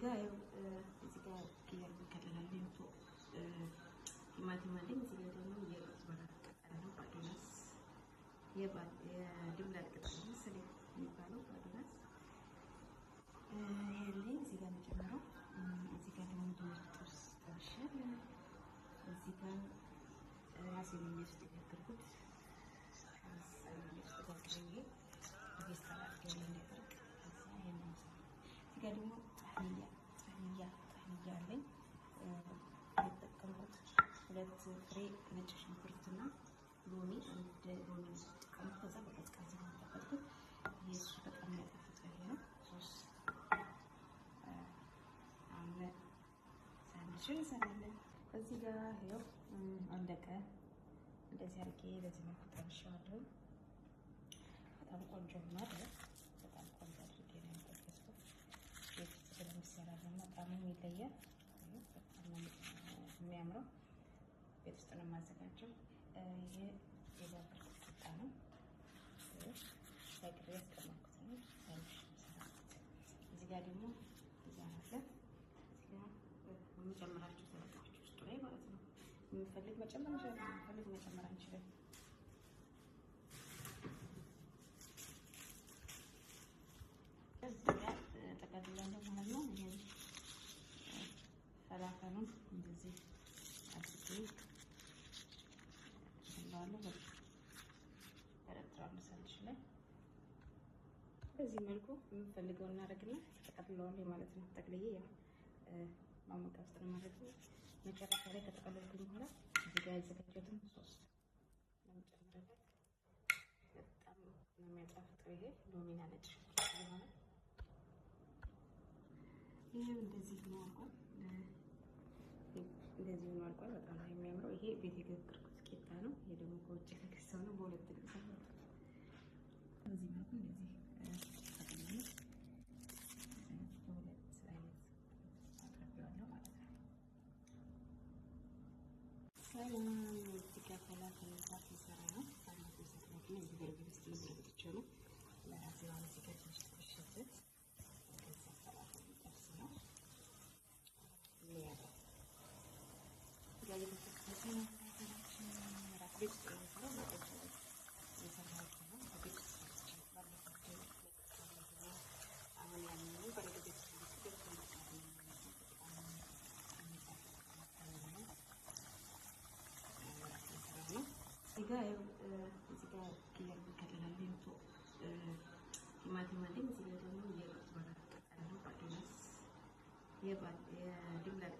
ጋር እዚህ ጋር ቅያር ከለላል ይወጡ ቲማቲም አለኝ። እዚህ ጋር ደግሞ የቅጠል ባዶናስ የድምላል ቅጠል መሰለኝ የሚባለው ባዶናስ ያለኝ እዚህ ጋር የምጨምረው። እዚህ ጋር ደግሞ ድንች ጥብስ ጠብሻለሁ። እዚህ ጋር ራሴን ውስጥ የገበርኩት እዚህ ጋር ደግሞ ጣህንያ አለኝ። የተጠቀምኩት 2 ፍሬ ነጭ ሽንኩርትና ሎሚ ሎሚ ተጠቀምኩ። ከዛ በቀዝቃዛ ያጠፋልኩት የሱ በጣም የሚያጣፍጠው ይሄ ነው። ሶስ ሳንድዊች እንሰራለን። እዚህ ጋር ይኸው አለቀ። እንደዚህ አድርጌ በዚህ መልኩ ጠብሼዋለሁ። በጣም ቆንጆ ሆኗል። በጣም ቆንጆ አድርጌ ነው የጠበስኩት። ቤት ውስጥ ስለሚሰራ ደግሞ ጣዕሙ ይለያል። በጣም ነው የሚያምረው። ቤት ውስጥ ነው የማዘጋጀው። ይሄ የጋገርኩት ቂጣ ነው። ሳይቅሬ ያስቀመጥኩት ነው። እዚህ ጋር ደግሞ እዛ አለ። እዚህ ጋር የምጨምራቸው ሰላጣዎች ውስጡ ላይ ማለት ነው። የምፈልግ መጨመር እንችላለን፣ የምፈልግ መጨመር አንችልም። እዚህ ጋር ጠቀልላለሁ ማለት ነው። ይሄን ፈላፈሉን እንደዚህ አድርጌ እንደዋለሁ በረጥራለሁ ሳንድዊች ላይ በዚህ መልኩ የምፈልገው እናደርግና ተቀጥለዋለሁ ማለት ነው። ጠቅልዬ ያው ማሞቂያ ውስጥ ነው የማደርገው። መጨረሻ ላይ ከተቀለልኩኝ በኋላ እዚህ ጋር ያዘጋጀሁትን ሶስ ለመጨመርበት በጣም ነው የሚያጣፍጠው። ይሄ ሎሚና ነጭ ሽንኩርት ስለሆነ ይሄው እንደዚህ ነው አልቋል። እንደዚህ ነው አልቋል። በጣም ነው የሚያምረው። ይሄ ቤት የጋገርኩት ቂጣ ነው። ይሄ ደግሞ ከውጭ የተገዛው ነው። በሁለት ግዛት ነው። በዚህ መልኩ እንደዚህ ተቀምጦ ሰላም እዚህ ጋር ፈላፈል ሲሰራ ነው። ፈላፈል ሲሰራ ነው። እዚህ በርገር ውስጥ ለብቻው ነው ለራሴ ማለት ሲገጭ ተሽሽበት ከዛ ፈላፈል ይጠብስ ነው ለያዳ ጋር የተፈቀደ ነው። ፈላፈላችን ራስ ቤት ውስጥ ነው ሰራው ለቀጭ የሰራው ነው። ቤት ውስጥ አሁን ያንን በረገ ቤት ውስጥ እዚህ ጋር ቅያር ከለላል ይወጡ ቲማቲም አለኝ። እዚህ ጋር ደግሞ የቅጠል ባዶናስ የድምላል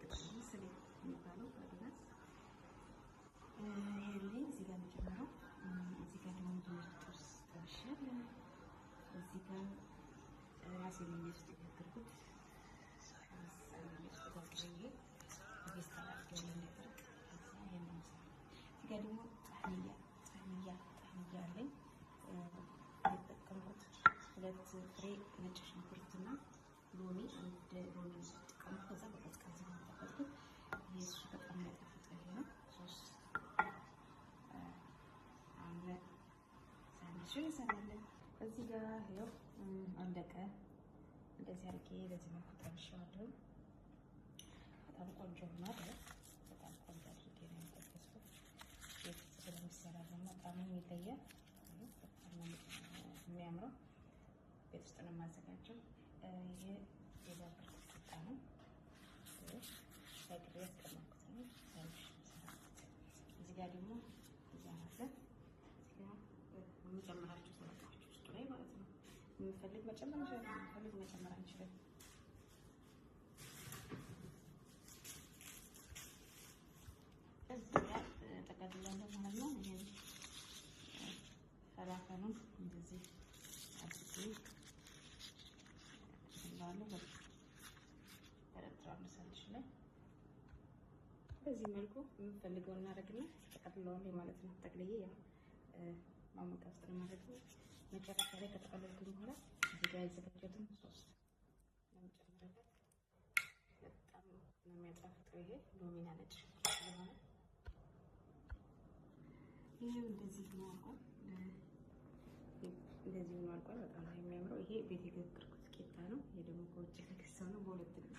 ቅጠል መሰለኝ የሚባለው ባዶናስ ያለኝ እዚህ ጋር የምጨምረው። እዚህ ጋር ደግሞ ድንች ጥብስ ጠብሻለሁ። እዚህ ጋር ራሴን ውስጥ የገበርኩት ሳንድዊች ተጋግሬ በፌስታል አድርጌ እንደደረቅ ከዛ ይሄንን እዚህ ጋር ደግሞ ጣህንያ አለኝ። የተጠቀምኩት 2 ፍሬ ነጭ ሽንኩርትና ሎሚ ሎሚ ተጠቀምኩ። ከዛ በቀዝቃዛ ያጠፋልኩት የሱ በጣም የሚያጣፍጠው ይሄ ነው። ሶስ ሳንድዊች እንሰራለን። እዚህ ጋር ይኸው አለቀ። እንደዚህ አድርጌ በዚህ መልኩ ጠብሼዋለሁ። በጣም ቆንጆ ሆኗል። በጣም ቆንጆ አድርጌ ነው የጠበስኩት። ቤት ውስጥ ስለሚሰራ ደግሞ ጣዕሙ ይለያል። በጣም ነው የሚያምረው። ቤት ውስጥ ነው የማዘጋጀው። ይሄ የጋገርኩት ቂጣ ነው። ሳይቅሬ ያስቀመጥኩት ነው። እዚህ ጋር ደግሞ እዛ አለ። እዚህ ጋር የምጨምራቸው ሰላጣዎች ውስጡ ላይ ማለት ነው። የምፈልግ መጨመር እንችላለን፣ የምፈልግ መጨመር አንችልም። እዚህ ጋር ጠቀልላለሁ ማለት ነው። ይሄን ፈላፈሉን እንደዚህ አድርጌ እንደዋለሁ በረጥራለሁ ሳንድዊች ላይ በዚህ መልኩ የምፈልገው እናደርግና ተቀጥለዋለሁ ማለት ነው። ጠቅልዬ ያው ማሞቂያ ውስጥ ነው የማደርገው። መጨረሻ ላይ ከተቀለልኩኝ በኋላ እዚህ ጋር ያዘጋጀሁትን ሶስ ለመጨመርበት በጣም ነው የሚያጣፍጠው። ይሄ ሎሚና ነጭ ሽንኩርት ስለሆነ ይሄው እንደዚህ ነው አልቋል። እንደዚህ ነው አልቋል። በጣም ነው የሚያምረው። ይሄ ቤት የጋገርኩት ቂጣ ነው። ይሄ ደግሞ ከውጭ ከገዛው ነው። በሁለት ነው